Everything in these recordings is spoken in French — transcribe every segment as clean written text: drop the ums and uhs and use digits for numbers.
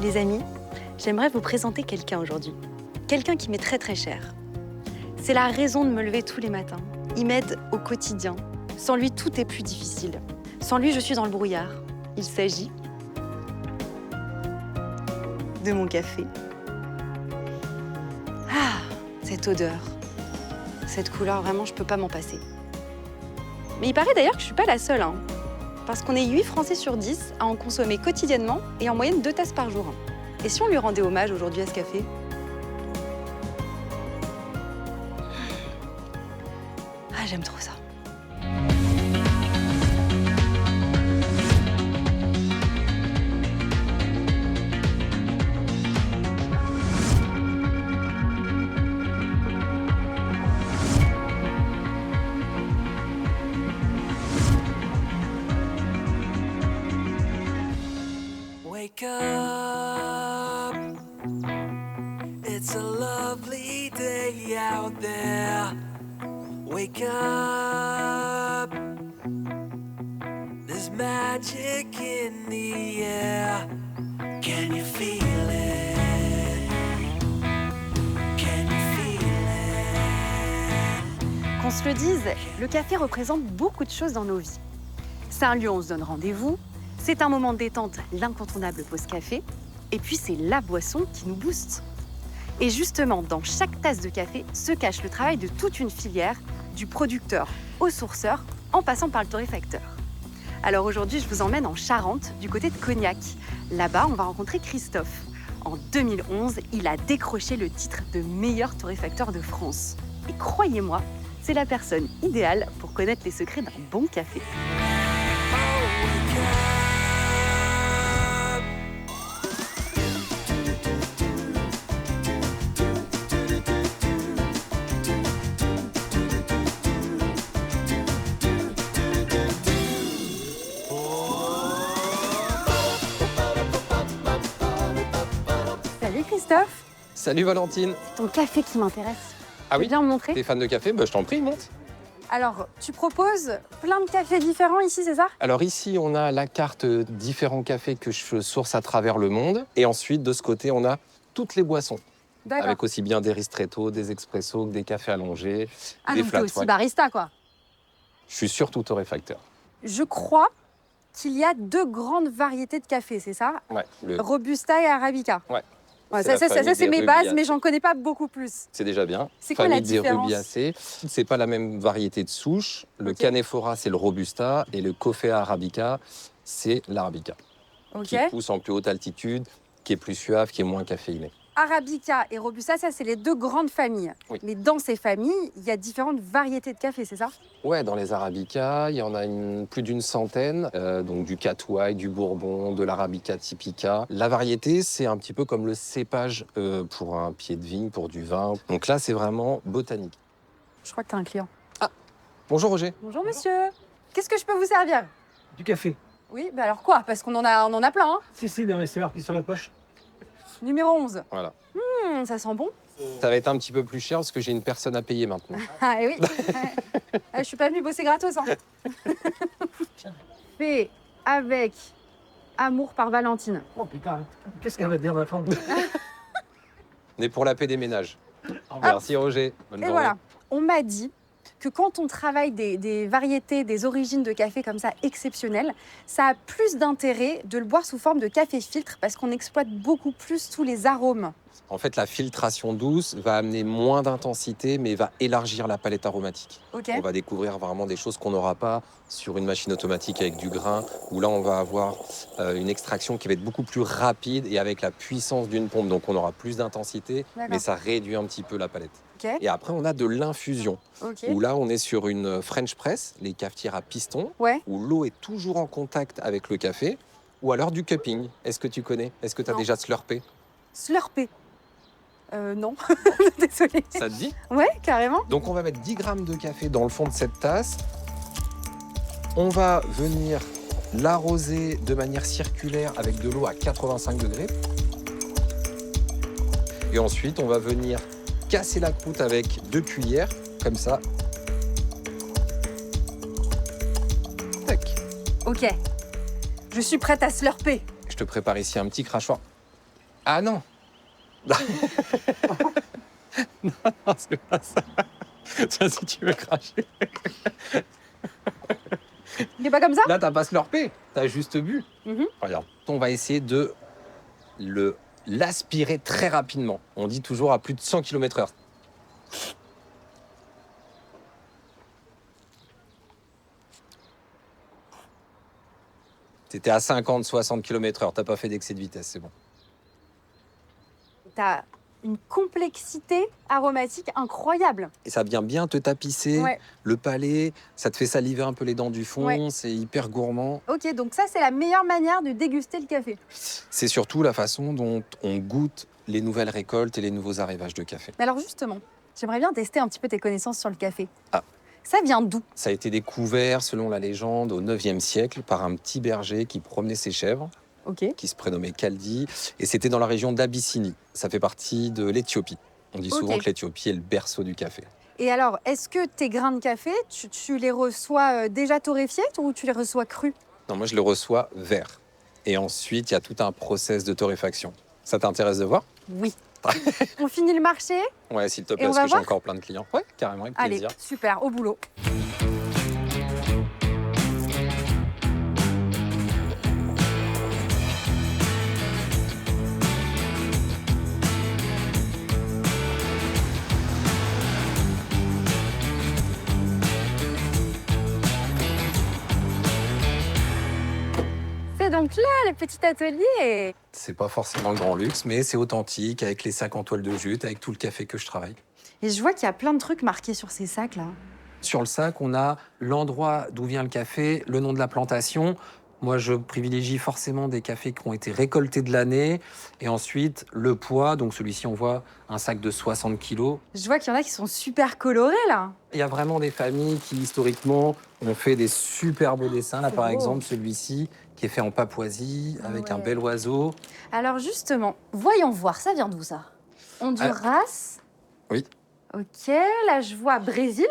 Les amis, j'aimerais vous présenter quelqu'un aujourd'hui. Quelqu'un qui m'est très très cher. C'est la raison de me lever tous les matins. Il m'aide au quotidien. Sans lui, tout est plus difficile. Sans lui, je suis dans le brouillard. Il s'agit de mon café. Ah, cette odeur, cette couleur, vraiment, je peux pas m'en passer. Mais il paraît d'ailleurs que je suis pas la seule, hein, parce qu'on est 8 Français sur 10 à en consommer quotidiennement et en moyenne 2 tasses par jour. Et si on lui rendait hommage aujourd'hui à ce café? Ah, j'aime trop ça. Wake up, it's a lovely day out there. Wake up, there's magic in the air. Can you feel it? Can you feel it? Qu'on se le dise, le café représente beaucoup de choses dans nos vies. C'est un lieu où on se donne rendez-vous, c'est un moment de détente, l'incontournable pause café, et puis c'est la boisson qui nous booste. Et justement, dans chaque tasse de café se cache le travail de toute une filière, du producteur au sourceur, en passant par le torréfacteur. Alors aujourd'hui, je vous emmène en Charente, du côté de Cognac. Là-bas, on va rencontrer Christophe. En 2011, il a décroché le titre de meilleur torréfacteur de France. Et croyez-moi, c'est la personne idéale pour connaître les secrets d'un bon café. Salut Christophe, Salut Valentine. c'est ton café qui m'intéresse. Ah Tu veux oui, bien me montrer? t'es fan de café? Je t'en prie, monte. Alors, tu proposes plein de cafés différents ici, c'est ça? Alors ici, on a la carte différents cafés que je source à travers le monde. Et ensuite, de ce côté, on a toutes les boissons. D'accord. Avec aussi bien des ristretto, des expressos, que des cafés allongés, Ah, des donc t'es flat aussi white. barista, quoi. Je suis surtout torréfacteur. Je crois qu'il y a 2 grandes variétés de café, c'est ça? Ouais, Robusta et Arabica. Ouais. Ouais, C'est la ça, famille c'est des mes bases, Rubiacées. mais j'en connais pas beaucoup plus. c'est déjà bien. C'est quoi la Famille des différence? Rubiacées. C'est pas la même variété de souche. Le Ok. Canephora, c'est le Robusta. Et le Coffea Arabica, c'est l'Arabica. Ok. Qui pousse en plus haute altitude, qui est plus suave, qui est moins caféiné. Arabica et Robusta, ça, c'est les 2 grandes familles. Oui. Mais dans ces familles, il y a différentes variétés de café, c'est ça? Ouais, dans les Arabica, il y en a plus d'une centaine, donc du Cat White, du Bourbon, de l'Arabica Typica. La variété, c'est un petit peu comme le cépage pour un pied de vigne, pour du vin. Donc là, c'est vraiment botanique. Je crois que tu as un client. Bonjour Roger. Bonjour, monsieur. Qu'est-ce que je peux vous servir? Du café. Oui, bah alors quoi? Parce qu'on en a plein, hein. Si, non, mais c'est marqué sur la poche. Numéro 11. Voilà. Ça sent bon. Ça va être un petit peu plus cher parce que j'ai une personne à payer maintenant. Ah, et oui. Je suis pas venue bosser gratos, hein. Fait avec amour par Valentine. Oh putain, qu'est-ce qu'elle va te dire, ma femme? On est pour la paix des ménages. Merci Roger. Bonne Et journée. voilà. On m'a dit que quand on travaille des variétés, des origines de café comme ça exceptionnelles, ça a plus d'intérêt de le boire sous forme de café filtre parce qu'on exploite beaucoup plus tous les arômes. En fait, la filtration douce va amener moins d'intensité, mais va élargir la palette aromatique. Ok. On va découvrir vraiment des choses qu'on n'aura pas sur une machine automatique avec du grain, où là, on va avoir une extraction qui va être beaucoup plus rapide et avec la puissance d'une pompe. Donc, on aura plus d'intensité, D'accord. mais ça réduit un petit peu la palette. Ok. Et après, on a de l'infusion, Ok. où là, on est sur une French press, les cafetières à piston, Ouais. où l'eau est toujours en contact avec le café, ou alors du cupping. Est-ce que tu connais? Est-ce que tu as Non. déjà slurpé? Slurpé. Non. Désolée. Ça te dit? Ouais, carrément. Donc on va mettre 10 grammes de café dans le fond de cette tasse. On va venir l'arroser de manière circulaire avec de l'eau à 85 degrés. Et ensuite, on va venir casser la croûte avec 2 cuillères, comme ça. Tac. Ok. Je suis prête à slurper. Je te prépare ici un petit crachoir. Ah non. Non, c'est pas ça. Ça, si tu veux cracher. Il est pas comme ça? Là, t'as pas slurpé, t'as juste bu. Mhm. Regarde, on va essayer de l'aspirer très rapidement. On dit toujours à plus de 100 km/h. T'étais à 50, 60 km/h, t'as pas fait d'excès de vitesse, c'est bon. T'as une complexité aromatique incroyable. Et ça vient bien te tapisser Ouais. le palais, ça te fait saliver un peu les dents du fond, Ouais. c'est hyper gourmand. Ok, donc ça, c'est la meilleure manière de déguster le café. C'est surtout la façon dont on goûte les nouvelles récoltes et les nouveaux arrivages de café. Mais alors justement, j'aimerais bien tester un petit peu tes connaissances sur le café. Ah. Ça vient d'où? Ça a été découvert, selon la légende, au 9e siècle par un petit berger qui promenait ses chèvres, Ok. qui se prénommait Kaldi, et c'était dans la région d'Abyssinie. Ça fait partie de l'Éthiopie. On dit souvent Ok. que l'Éthiopie est le berceau du café. Et alors, est-ce que tes grains de café, tu les reçois déjà torréfiés ou tu les reçois crus? Non, moi je le reçois vert. Et ensuite, il y a tout un process de torréfaction. Ça t'intéresse de voir? Oui. On finit le marché? Ouais, s'il te plaît, Et on parce va que j'ai voir encore plein de clients. Ouais, carrément, avec Allez, plaisir. super, au boulot. C'est donc là, le petit atelier. C'est pas forcément le grand luxe, mais c'est authentique, avec les sacs en toile de jute, avec tout le café que je travaille. Et je vois qu'il y a plein de trucs marqués sur ces sacs là. Sur le sac, on a l'endroit d'où vient le café, le nom de la plantation. Moi, je privilégie forcément des cafés qui ont été récoltés de l'année. Et ensuite, le poids. Donc, celui-ci, on voit un sac de 60 kilos. Je vois qu'il y en a qui sont super colorés là. Il y a vraiment des familles qui, historiquement, ont fait des super beaux dessins. Là, C'est par beau. exemple, celui-ci, qui est fait en Papouasie, Ah avec un ouais. bel oiseau. Alors justement, voyons voir, ça vient d'où ça? Honduras. Oui. Ok, là je vois Brésil,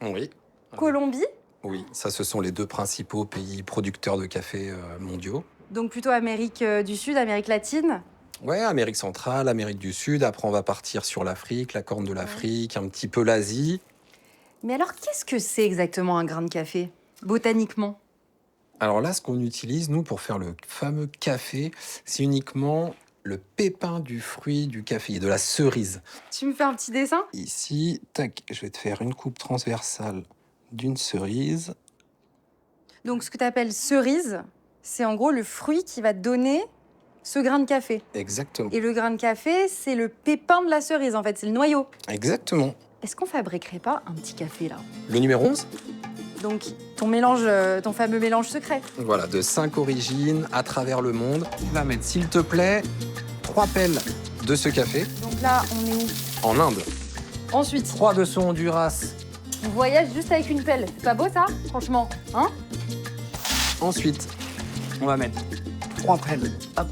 Oui. Colombie, Oui, ça, ce sont les deux principaux pays producteurs de café mondiaux. donc plutôt Amérique du Sud, Amérique latine. Ouais, Amérique centrale, Amérique du Sud. Après, on va partir sur l'Afrique, la Corne de l'Afrique, un petit peu l'Asie. Mais alors qu'est-ce que c'est exactement un grain de café, botaniquement? Alors là, ce qu'on utilise, nous, pour faire le fameux café, c'est uniquement le pépin du fruit du café, de la cerise. Tu me fais un petit dessin? Ici, tac, je vais te faire une coupe transversale d'une cerise. Donc ce que tu appelles cerise, c'est en gros le fruit qui va donner ce grain de café. Exactement. Et le grain de café, c'est le pépin de la cerise en fait, c'est le noyau. Exactement. Est-ce qu'on fabriquerait pas un petit café là? Le numéro 11, Donc ton mélange, ton fameux mélange secret. voilà, de 5 origines à travers le monde. Tu vas mettre, s'il te plaît, 3 pelles de ce café Donc là, on est où? en Inde, Ensuite, 3 de ce Honduras. on voyage juste avec une pelle. C'est pas beau ça, franchement, hein? Ensuite, on va mettre 3 pelles hop,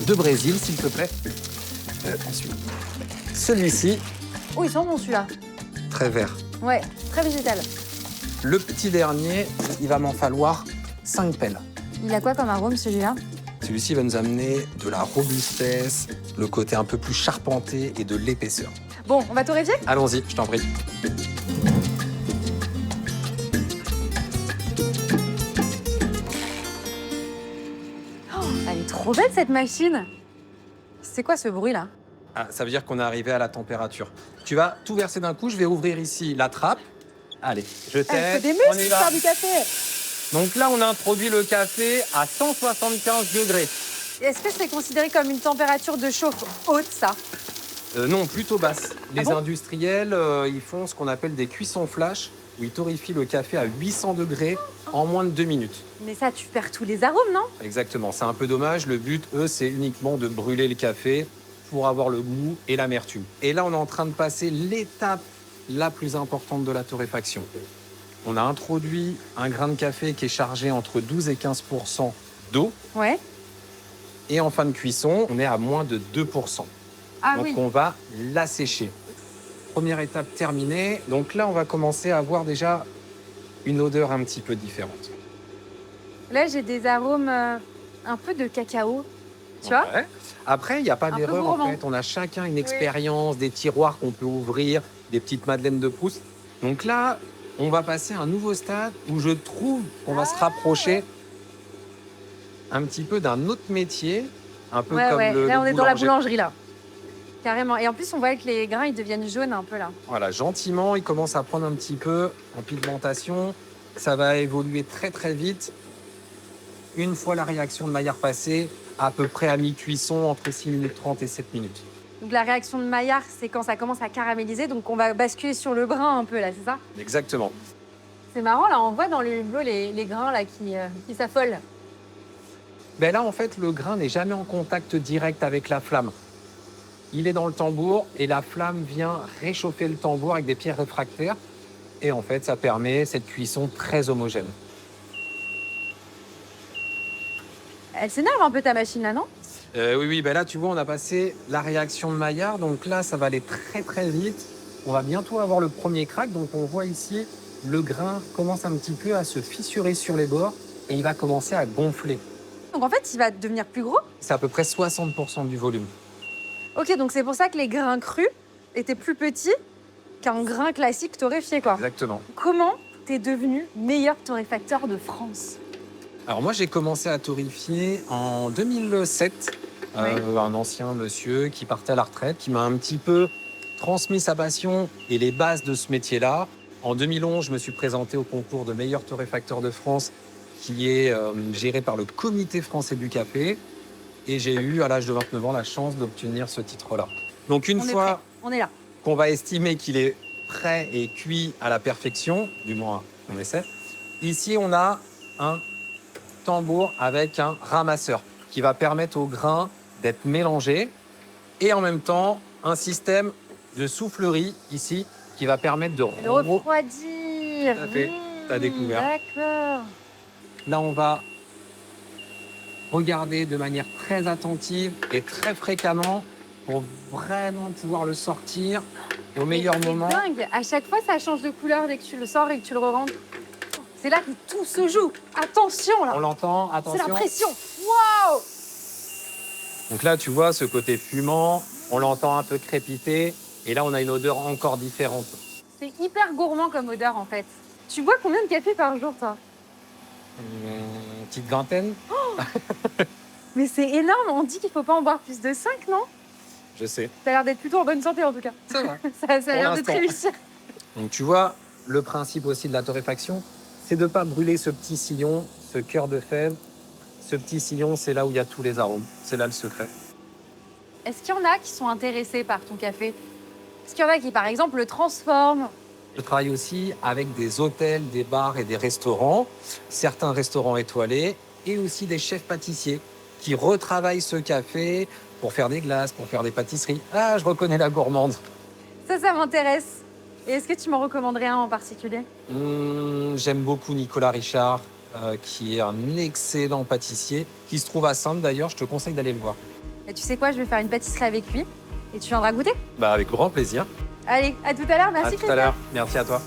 de Brésil, s'il te plaît. Ensuite, celui-ci, Oh, il sent bon celui-là. très vert. Ouais, très végétal. Le petit dernier, il va m'en falloir 5 pelles. Il a quoi comme arôme celui-là? Celui-ci va nous amener de la robustesse, le côté un peu plus charpenté et de l'épaisseur. Bon, on va torréfier? Allons-y, je t'en prie. Oh, elle est trop belle cette machine. C'est quoi ce bruit là? Ah, ça veut dire qu'on est arrivé à la température. Tu vas tout verser d'un coup, je vais ouvrir ici la trappe. Allez, je Elle fait t'aide, des on muscles y pour va. faire du café. Donc là, on a introduit le café à 175 degrés. Est-ce que c'est considéré comme une température de chauffe haute ça? Non, plutôt basse. Les bon industriels, ils font ce qu'on appelle des cuissons flash, où ils torréfient le café à 800 degrés en moins de 2 minutes. Mais ça, tu perds tous les arômes, non? Exactement, c'est un peu dommage. Le but, eux, c'est uniquement de brûler le café pour avoir le goût et l'amertume. Et là, on est en train de passer l'étape la plus importante de la torréfaction. On a introduit un grain de café qui est chargé entre 12 et 15% d'eau. Ouais. Et en fin de cuisson, on est à moins de 2%. Ah Donc oui. on va l'assécher. Première étape terminée. Donc là, on va commencer à avoir déjà une odeur un petit peu différente. Là, j'ai des arômes un peu de cacao. Tu vois? Ouais. Après, il n'y a pas Un peu d'erreur en gourmand. fait. On a chacun une expérience, des tiroirs qu'on peut ouvrir, des petites madeleines de Proust. Donc là, on va passer à un nouveau stade où je trouve qu'on va se rapprocher un petit peu d'un autre métier, un peu Ouais, comme ouais. Là, le on est dans la boulanger. boulangerie, là. Carrément. Et en plus, on voit que les grains, ils deviennent jaunes un peu, là. Voilà, gentiment, il commence à prendre un petit peu en pigmentation. Ça va évoluer très très vite. Une fois la réaction de Maillard passée, à peu près à mi-cuisson, entre 6 minutes 30 et 7 minutes. Donc, la réaction de Maillard, c'est quand ça commence à caraméliser. Donc, on va basculer sur le brun un peu, là, c'est ça? Exactement. C'est marrant, là, on voit dans le hublot les grains, là, qui s'affolent. Ben là, en fait, le grain n'est jamais en contact direct avec la flamme. Il est dans le tambour et la flamme vient réchauffer le tambour avec des pierres réfractaires. Et en fait, ça permet cette cuisson très homogène. Elle s'énerve un peu, ta machine, là, non? Oui, ben là, tu vois, on a passé la réaction de Maillard. Donc là, ça va aller très, très vite. On va bientôt avoir le premier crack. Donc on voit ici, le grain commence un petit peu à se fissurer sur les bords et il va commencer à gonfler. Donc, en fait, il va devenir plus gros. C'est à peu près 60% du volume. Ok, donc c'est pour ça que les grains crus étaient plus petits qu'un grain classique torréfié, quoi. Exactement. Comment t'es devenu meilleur torréfacteur de France? Alors moi, j'ai commencé à torréfier en 2007. Un ancien monsieur qui partait à la retraite, qui m'a un petit peu transmis sa passion et les bases de ce métier-là. En 2011, je me suis présenté au concours de meilleur torréfacteur de France qui est géré par le Comité français du café. Et j'ai eu, à l'âge de 29 ans, la chance d'obtenir ce titre-là. Donc une On est fois prêt. On est là. qu'on va estimer qu'il est prêt et cuit à la perfection, du moins on essaie, ici on a un tambour avec un ramasseur qui va permettre au grain d'être mélangé et en même temps un système de soufflerie ici qui va permettre de Le refroidir. Tout à fait. T'as découvert. D'accord. Là, on va regarder de manière très attentive et très fréquemment pour vraiment pouvoir le sortir au meilleur C'est moment. dingue. À chaque fois, ça change de couleur dès que tu le sors et que tu le re-rentres. C'est là que tout se joue. Attention, là. On l'entend, C'est attention. la pression. Waouh. Donc là, tu vois ce côté fumant, on l'entend un peu crépiter et là, on a une odeur encore différente. C'est hyper gourmand comme odeur, en fait. Tu bois combien de café par jour, toi? Une petite vingtaine, Mais c'est énorme. On dit qu'il faut pas en boire plus de 5, non? je sais. Ça a l'air d'être plutôt en bonne santé, en tout cas. Ça va. Ça a l'air de l'instant. réussir. Donc tu vois, le principe aussi de la torréfaction, c'est de ne pas brûler ce petit sillon, ce cœur de fève. Ce petit sillon, c'est là où il y a tous les arômes. C'est là le secret. Est-ce qu'il y en a qui sont intéressés par ton café? Est-ce qu'il y en a qui, par exemple, le transforment? Je travaille aussi avec des hôtels, des bars et des restaurants, certains restaurants étoilés et aussi des chefs pâtissiers qui retravaillent ce café pour faire des glaces, pour faire des pâtisseries. Ah, je reconnais la gourmande. Ça m'intéresse. Et est-ce que tu m'en recommanderais un en particulier? J'aime beaucoup Nicolas Richard, qui est un excellent pâtissier, qui se trouve à Saintes d'ailleurs. Je te conseille d'aller le voir. Et tu sais quoi, je vais faire une pâtisserie avec lui et tu viendras goûter. Bah, avec grand plaisir. Allez, à tout à l'heure, merci À tout à Christophe. l'heure. Merci à toi.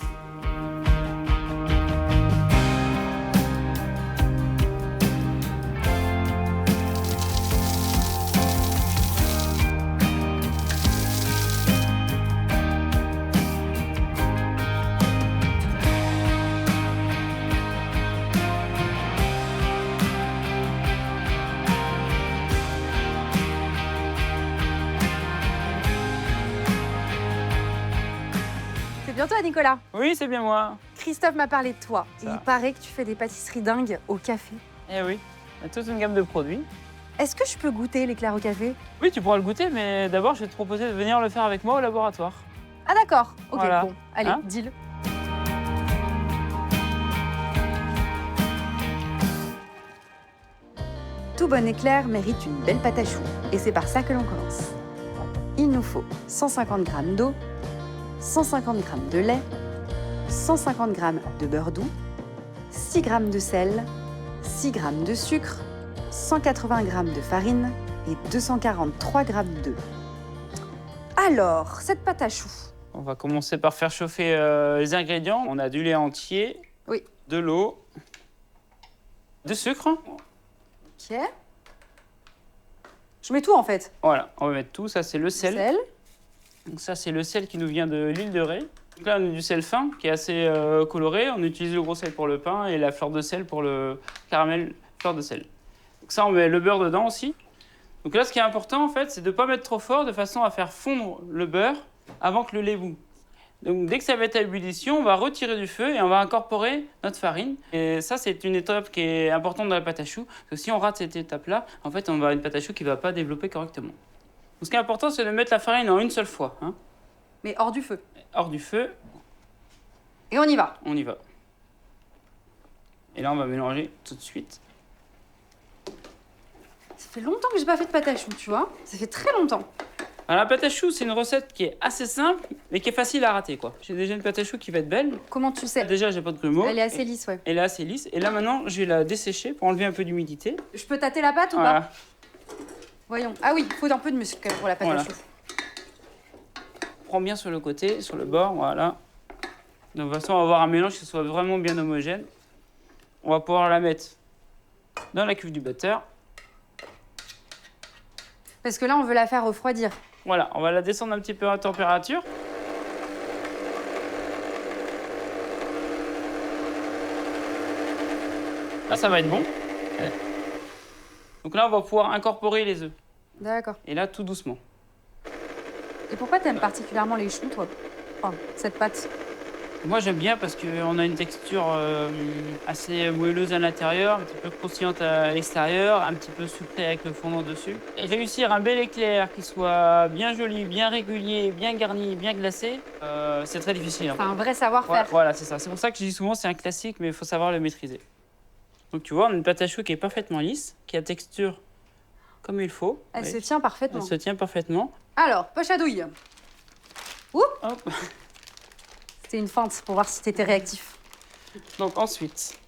C'est bien toi, Nicolas. Oui, c'est bien moi. Christophe m'a parlé de toi. Ça. Il paraît que tu fais des pâtisseries dingues au café. Eh oui, il y a toute une gamme de produits. Est-ce que je peux goûter l'éclair au café? Oui, tu pourras le goûter, mais d'abord, je vais te proposer de venir le faire avec moi au laboratoire. Ah d'accord. Ok, Voilà. bon. Allez, Hein deal. Tout bon éclair mérite une belle pâte à choux. Et c'est par ça que l'on commence. Il nous faut 150 g d'eau, 150 g de lait, 150 g de beurre doux, 6 g de sel, 6 g de sucre, 180 g de farine et 243 g d'œufs. Alors, cette pâte à choux, On va commencer par faire chauffer les ingrédients. On a du lait entier, Oui. de l'eau, du sucre, ok. Je mets tout en fait. Voilà, on va mettre tout. Ça, c'est le sel. Sel. Donc ça, c'est le sel qui nous vient de l'île de Ré. Donc là, on a du sel fin qui est assez coloré. On utilise le gros sel pour le pain et la fleur de sel pour le caramel fleur de sel. Donc ça, on met le beurre dedans aussi. Donc là, ce qui est important, en fait, c'est de ne pas mettre trop fort de façon à faire fondre le beurre avant que le lait bout. Donc dès que ça va être à ébullition, on va retirer du feu et on va incorporer notre farine. Et ça, c'est une étape qui est importante dans la pâte à choux. Parce que si on rate cette étape-là, en fait, on va avoir une pâte à choux qui ne va pas développer correctement. Donc, ce qui est important, c'est de mettre la farine en une seule fois. Hein. Mais hors du feu. Hors du feu, Et on y va. on y va. Et là, on va mélanger tout de suite. Ça fait longtemps que j'ai pas fait de pâte à choux, tu vois. Ça fait très longtemps. Alors, la pâte à choux, c'est une recette qui est assez simple, mais qui est facile à rater, quoi. J'ai déjà une pâte à choux qui va être belle. Comment tu sais? Déjà, j'ai pas de grumeaux. Elle est assez lisse, ouais. Elle est assez lisse. Et là, maintenant, je vais la dessécher pour enlever un peu d'humidité. Je peux tâter la pâte ou pas? Voilà. Voyons. Ah oui, il faut un peu de muscle quand même pour la pâte Voilà. à choux. Prends bien sur le côté, sur le bord, voilà. De toute façon, on va avoir un mélange qui soit vraiment bien homogène. On va pouvoir la mettre dans la cuve du batteur. Parce que là, on veut la faire refroidir. Voilà, on va la descendre un petit peu à température. Là, ça va être bon. Donc là, on va pouvoir incorporer les œufs. D'accord. Et là, tout doucement. Et pourquoi t'aimes particulièrement les choux, toi? Enfin, cette pâte. Moi, j'aime bien parce qu'on a une texture assez moelleuse à l'intérieur, un petit peu croustillante à l'extérieur, un petit peu sucrée avec le fondant dessus. Et réussir un bel éclair qui soit bien joli, bien régulier, bien garni, bien glacé, c'est très difficile. C'est un vrai savoir-faire. Voilà, c'est ça. C'est pour ça que je dis souvent c'est un classique, mais il faut savoir le maîtriser. Donc tu vois, on a une pâte à choux qui est parfaitement lisse, qui a texture comme il faut. Elle Oui. se tient parfaitement. Elle se tient parfaitement. Alors, poche à douille. Hop. C'était une feinte pour voir si t'étais réactif. Donc ensuite,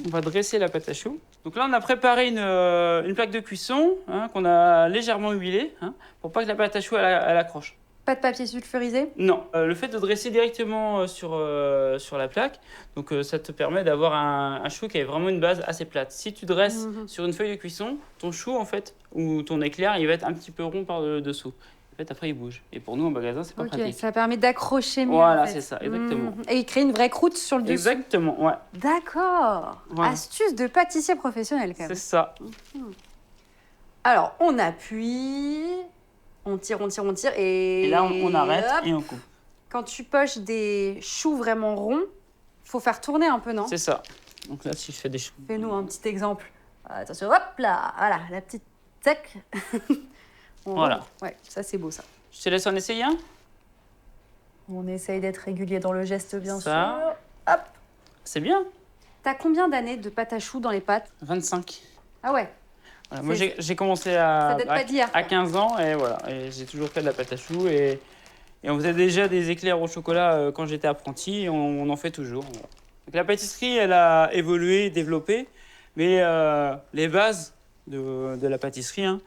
on va dresser la pâte à choux. Donc là, on a préparé une plaque de cuisson hein, qu'on a légèrement huilée hein, pour pas que la pâte à choux elle accroche. Pas de papier sulfurisé? Non, le fait de dresser directement sur la plaque, donc ça te permet d'avoir un chou qui a vraiment une base assez plate. Si tu dresses sur une feuille de cuisson, ton chou en fait, ou ton éclair, il va être un petit peu rond par dessous. En fait, après, il bouge. Et pour nous, en magasin, c'est pas Ok, pratique. ça permet d'accrocher mieux. Voilà, en fait. c'est ça, exactement. Et il crée une vraie croûte sur le dessus. Exactement, ouais, D'accord. Voilà. Astuce de pâtissier professionnel, quand c'est même. ça. Alors, on appuie, on tire, Et là, on arrête hop. et on coupe. Quand tu poches des choux vraiment ronds, faut faire tourner un peu, non? C'est ça. Donc là, si je fais des choux. Fais-nous un petit exemple. Attention, hop là, voilà, la petite tac. Voilà. Ouais, ça c'est beau ça. Je te laisse en essayer un. On essaye d'être régulier dans le geste, bien Ça. sûr. Hop. C'est bien. T'as combien d'années de pâte à choux dans les pâtes? 25. Ah ouais. Voilà, moi, C'est- j'ai commencé Ça date pas d'hier, à quoi. 15 ans et voilà. Et j'ai toujours fait de la pâte à choux et on faisait déjà des éclairs au chocolat quand j'étais apprenti et on en fait toujours. Voilà. Donc, la pâtisserie, elle a évolué, développé, mais les bases de la pâtisserie, hein,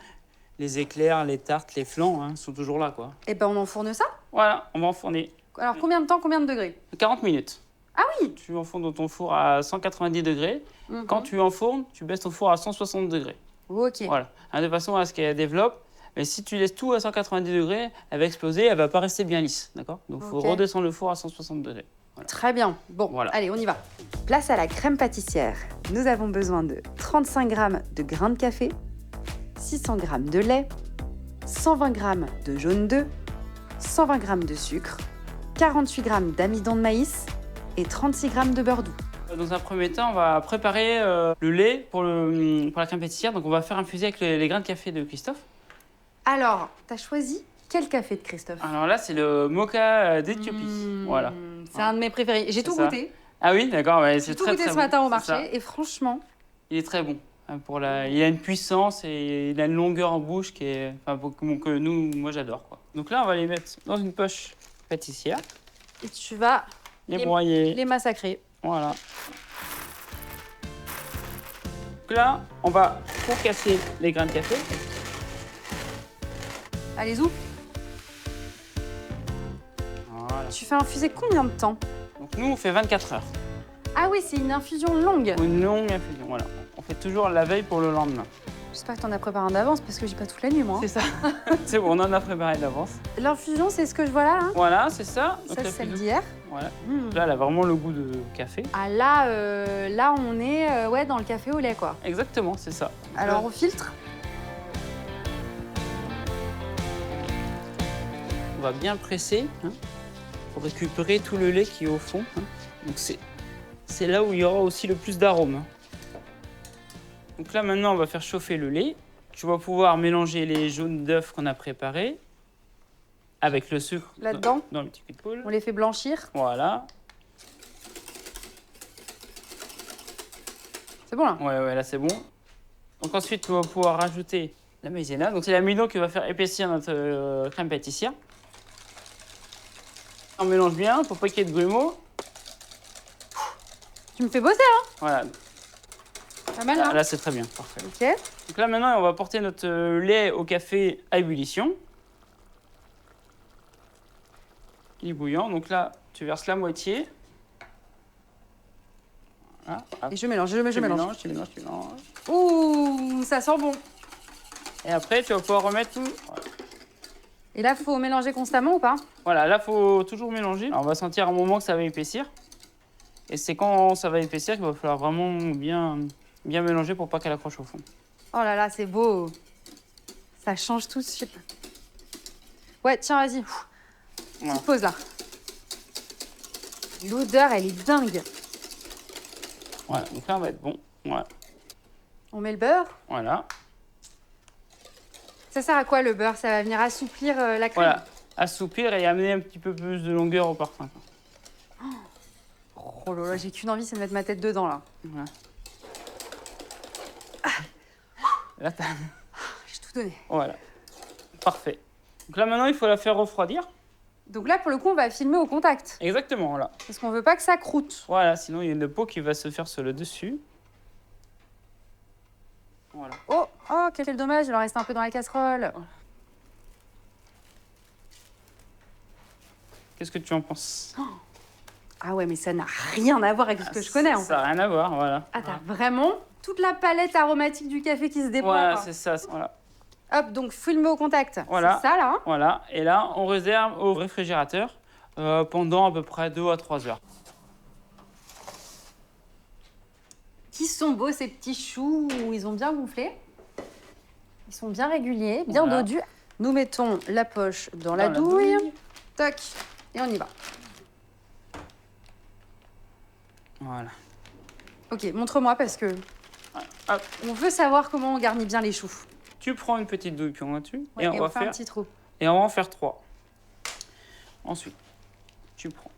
les éclairs, les tartes, les flans, hein, sont toujours là, quoi. Et ben on enfourne ça. Voilà, on va enfourner. Alors combien de temps, combien de degrés? 40 minutes. Ah oui. Tu enfournes dans ton four à 190 degrés. Mhm. Quand tu enfournes, tu baisses ton four à 160 degrés. Ok. Voilà, hein, de façon à ce qu'elle développe. Mais si tu laisses tout à 190 degrés, elle va exploser, elle va pas rester bien lisse, d'accord? Donc il faut Ok. redescendre le four à 160 degrés. Très bien. Bon, Voilà. allez, on y va. Place à la crème pâtissière. Nous avons besoin de 35 g de grains de café, 600 g de lait, 120 g de jaune d'œuf, 120 g de sucre, 48 g d'amidon de maïs et 36 g de beurre doux. Dans un premier temps, on va préparer le lait pour la crème pâtissière. Donc on va faire infuser avec les grains de café de Christophe. Alors, t'as choisi quel café de Christophe? Alors là, c'est le mocha d'Éthiopie. Voilà. C'est un de mes préférés. J'ai tout ça. goûté. Ah oui, d'accord, ouais, J'ai c'est tout très goûté très ce bon. matin au C'est ça. marché et franchement, Il est très bon. Hein, il a une puissance et il a une longueur en bouche qui est, enfin, que moi j'adore, quoi. Donc là, on va les mettre dans une poche pâtissière, et tu vas les broyer. les massacrer. Voilà. Donc là, on va concasser les grains de café. Allez, où? Voilà. Tu fais infuser combien de temps? Donc nous, on fait 24 heures. Ah oui, c'est une infusion longue. Une longue infusion, voilà. On fait toujours la veille pour le lendemain. J'espère que t'en as préparé un d'avance parce que j'ai pas toute la nuit, moi. C'est ça. C'est bon, on en a préparé d'avance. L'infusion, c'est ce que je vois là, hein. Voilà, c'est ça. Donc, Ça, la c'est celle fusion- d'hier. Voilà. Mmh. Là, elle a vraiment le goût de café. Ah là, là, on est ouais, dans le café au lait, quoi. Exactement, c'est ça. Alors, on filtre. On va bien presser pour récupérer tout le lait qui est au fond. Donc c'est là où il y aura aussi le plus d'arômes. Donc là maintenant on va faire chauffer le lait. Tu vas pouvoir mélanger les jaunes d'œufs qu'on a préparés avec le sucre Là-dedans. dans le petit cul de poule. On les fait blanchir. Voilà. C'est bon, là. Ouais, là c'est bon. Donc ensuite on va pouvoir rajouter la maïzena. Donc c'est l'amidon qui va faire épaissir notre crème pâtissière. On mélange bien pour pas qu'il y ait de grumeaux. Tu me fais bosser, hein. Voilà. Pas mal, hein. Là c'est très bien, parfait. Ok. Donc là maintenant on va porter notre lait au café à ébullition. Il est bouillant, donc là tu verses la moitié. Voilà, hop. Et je mélange, je mélange. Tu mélanges. Ouh, ça sent bon. Et après tu vas pouvoir remettre tout. Et là, faut mélanger constamment ou pas? Voilà, là faut toujours mélanger. Alors, on va sentir à un moment que ça va épaissir. Et c'est quand ça va épaissir qu'il va falloir vraiment bien mélanger pour pas qu'elle accroche au fond. Oh là là, c'est beau. Ça change tout de suite. Ouais, tiens, vas-y. Voilà. Petite pause là. L'odeur, elle est dingue. Voilà, donc là on va être bon. Voilà. On met le beurre. Voilà. Ça sert à quoi le beurre? Ça va venir assouplir la crème. Voilà. Assouplir et amener un petit peu plus de longueur au parfum. Oh là là, j'ai qu'une envie, c'est de mettre ma tête dedans là. Voilà. Là, t'as... J'ai tout donné. Voilà. Parfait. Donc là, maintenant, il faut la faire refroidir. Donc là, pour le coup, on va filmer au contact. Exactement, voilà. Parce qu'on veut pas que ça croûte. Voilà, sinon, il y a une peau qui va se faire sur le dessus. Voilà. Oh, quel dommage, il en reste un peu dans la casserole. Qu'est-ce que tu en penses? Ah ouais, mais ça n'a rien à voir avec ce que je connais en fait. Ça n'a rien à voir, voilà. Ah, t'as vraiment toute la palette aromatique du café qui se déploie. Voilà, quoi. c'est ça. Voilà. Hop, donc filmer au contact. Voilà. C'est ça là. Hein. Voilà. Et là, on réserve au réfrigérateur pendant à peu près 2 à 3 heures. Qui sont beaux ces petits choux, ils ont bien gonflé. Ils sont bien réguliers, bien Voilà. dodus. Nous mettons la poche dans la douille. Toc, et on y va. Voilà. Ok, montre-moi parce que Hop. on veut savoir comment on garnit bien les choux. Tu prends une petite douille, puis on va dessus. Ouais, et on va fait faire... un petit trou. Et on va en faire 3. Ensuite, tu prends...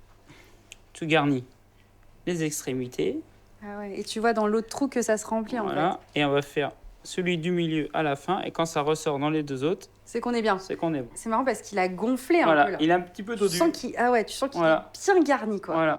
Tu garnis les extrémités. Ah ouais. Et tu vois dans l'autre trou que ça se remplit en Voilà. Et on va faire celui du milieu à la fin. Et quand ça ressort dans les 2 autres, fait. C'est qu'on est bien. c'est qu'on est bon. C'est marrant parce qu'il a gonflé un peu Voilà. là. Il a un petit peu Tu dodu. sens qu'il tu sens qu'il Voilà. est bien garni quoi. Voilà.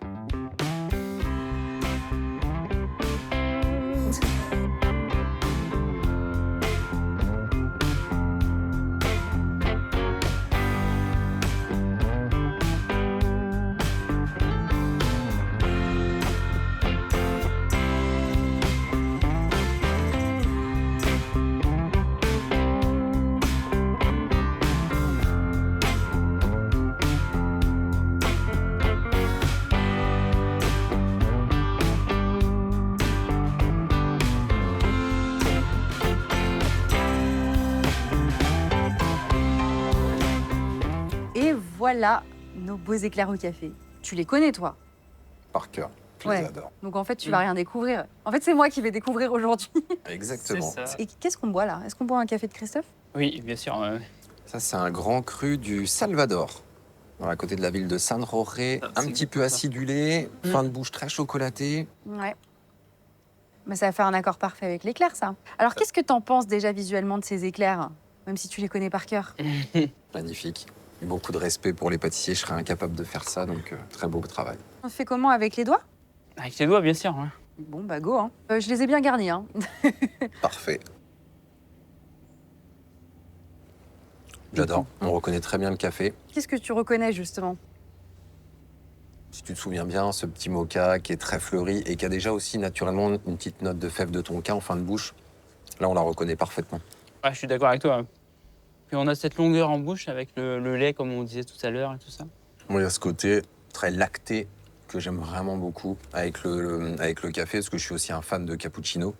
Et voilà nos beaux éclairs au café. Tu les connais toi? Par cœur. Je Ouais. les adore. Donc en fait tu vas rien découvrir. En fait c'est moi qui vais découvrir aujourd'hui. Exactement. C'est ça. Et qu'est-ce qu'on boit là? Est-ce qu'on boit un café de Christophe? Oui, bien sûr. Ça, c'est un grand cru du Salvador, à côté de la ville de San Jorge. Ah, Un c'est petit bon, peu ça. acidulé, fin de bouche très chocolatée. Ouais. Mais ça va faire un accord parfait avec l'éclair ça. Alors qu'est-ce que t'en penses déjà visuellement de ces éclairs? Même si tu les connais par cœur. Magnifique. Beaucoup de respect pour les pâtissiers, je serais incapable de faire ça, donc très beau travail. On fait comment avec les doigts? Avec les doigts, bien sûr. Ouais. Bon bah go hein. Je les ai bien garnis hein. Parfait. J'adore. On reconnaît très bien le café. Qu'est-ce que tu reconnais justement? Si tu te souviens bien, ce petit mocha qui est très fleuri et qui a déjà aussi naturellement une petite note de fève de tonka en fin de bouche. Là, on la reconnaît parfaitement. Ouais, je suis d'accord avec toi. Puis on a cette longueur en bouche avec le lait, comme on disait tout à l'heure et tout ça. Moi, il y a ce côté très lacté que j'aime vraiment beaucoup avec le café, parce que je suis aussi un fan de cappuccino.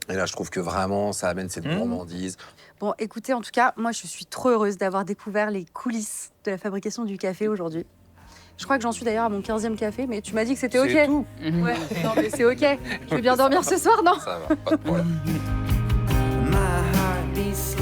Et là, je trouve que vraiment, ça amène cette gourmandise. Bon, écoutez, en tout cas, moi, je suis trop heureuse d'avoir découvert les coulisses de la fabrication du café aujourd'hui. Je crois que j'en suis d'ailleurs à mon 15e café, mais tu m'as dit que c'était OK. C'est tout. Ouais, non, mais c'est OK. Je vais bien dormir ce soir, non? Ça va, pas de problème. My heart beats